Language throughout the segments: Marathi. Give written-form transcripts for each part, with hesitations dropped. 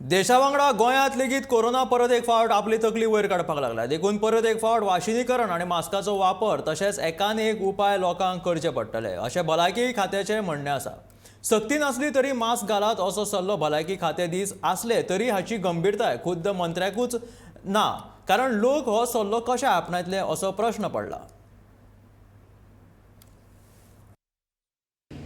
देशावांगडा गोंयांत लेगीत कोरोना परत एक फावट आपली तकली वयर काडपाक लागला। देखून परत एक फावट वाशिनीकरण आणि मास्काचो वापर तशेंच एकान एक उपाय लोकांक करचे पडटले अशें भलायकी खात्याचें म्हणणें आसा। सक्ती नासली तरी मास्क घालात असो सल्लो भलायकी खाते दीस आसले तरी हाची गंभीरताय खुद्द मंत्र्याकूच ना, कारण लोक हो सल्लो कशे आपणायतले असो प्रश्न पडला।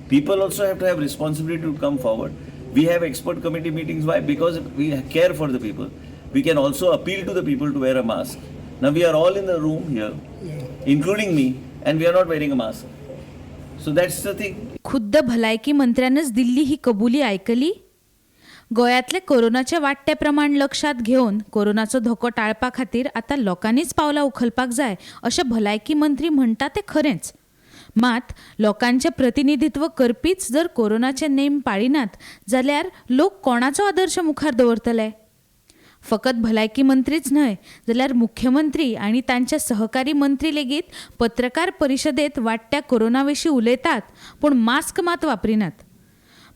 People also have to have responsibility to come forward. We have expert committee meetings. Why? Because we care for the people. We can also appeal to the people to wear a mask. Now we are all in the room here, including me, and we are not wearing a mask. So that's the thing. खुद्द भलायकी मंत्र्यानच दिल्ली ही कबुली ऐकली। गोयातले कोरोनाचे वाडटे प्रमाण लक्षात घेऊन कोरोनाचो धोको टाळपा खातीर आता लोकांनीच पावलां उखलपाक जाय अशें भलायकी मंत्री म्हणटा ते खरेंच। मात लोकांचे प्रतिनिधित्व करपीच जर कोरोनाचे नेम पाळिनात जाल्यार लोक कोणाचो आदर्श मुखार दवरतले। फकत भलायकी मंत्रीच न्हय जाल्यार मुख्यमंत्री आणि तांचे सहकारी मंत्री लेगीत पत्रकार परिशदेत वाडट्या कोरोनाविशीं उलयतात पूण मास्क मात वापरिनात।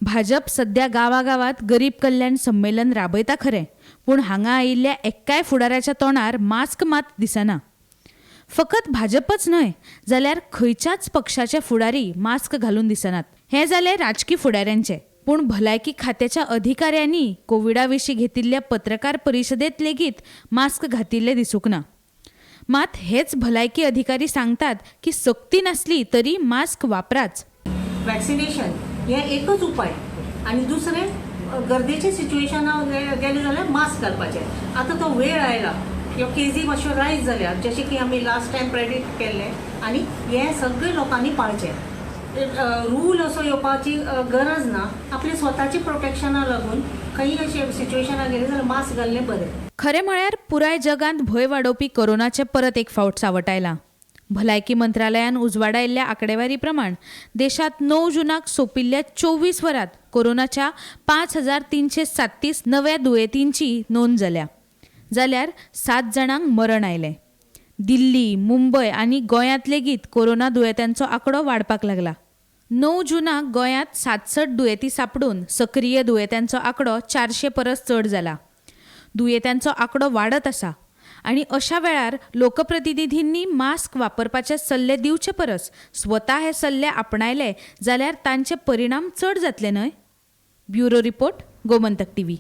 भाजप सध्या गावागावात गरीब कल्याण संमेलन राबयता खरें, पूण हांगा आयिल्ल्या एक्काय फुडाऱ्याच्या तोंडार मास्क मात दिसना। फकत भाजपच न्हय जाल्यार खंयच्याच पक्षाचे फुडारी मास्क घालून दिसनात। हे जाले राजकी फुडाऱ्यांचे, पूण भलायकी खात्याच्या अधिकाऱ्यांनी कोविडाविशीं घेतिल्ल्या पत्रकार परिशदेत लेगीत मास्क घातिल्ले दिसूंक ना। मात हेच भलायकी अधिकारी सांगतात की सक्ती नासली तरी मास्क वापराच। वॅक्सिनेशन हे एकच उपाय आणि दुसरे गर्देचे सिच्युएशनाक गेले जाल्यार मास्क घालपाचें। आतां तो वेळ आयला ह्यो केजी मातश्यो रायज जाल्यात, जशें की आमी लास्ट टायम प्रेडिक्ट केल्लें, आनी हे सगळे लोकांनी पाळचें। रूल असो येवपाची गरज ना। आपले स्वताची प्रोटेक्शना लागून खंय अशें सिच्युएशनाक गेले जाल्यार मास्क घालणें बरें। खरें म्हळ्यार पुराय जगांत भंय वाडोवपी कोरोनाचे परत एक फावट सावट आयला। भलायकी मंत्रालयान उजवाडायिल्ल्या आंकडेवारी प्रमाण देशात 9 जूनाक सोंपिल्ल्या 24 वरांत कोरोनाच्या 5337 नव्या दुयेंतींची नोंद जाल्या, जाल्यार 7 जाणांक मरण आयलें। दिल्ली, मुंबय आनी गोंयांत लेगीत कोरोना दुयेंतांचो आंकडो वाडपाक लागला। 9 जूनाक गोंयांत 67 दुयेंती सापडून सक्रिय दुयेंतांचो आंकडो 400 परस चड जाला। दुयेंतांचो आंकडो वाडत आसा आनी अशा वेळार लोकप्रतिनिधींनी मास्क वापरपाचे सल्ले दिवचे परस स्वता हे सल्ले आपणायले जाल्यार तांचे परिणाम चड जातले न्हय। Bureau report, Gomantak TV.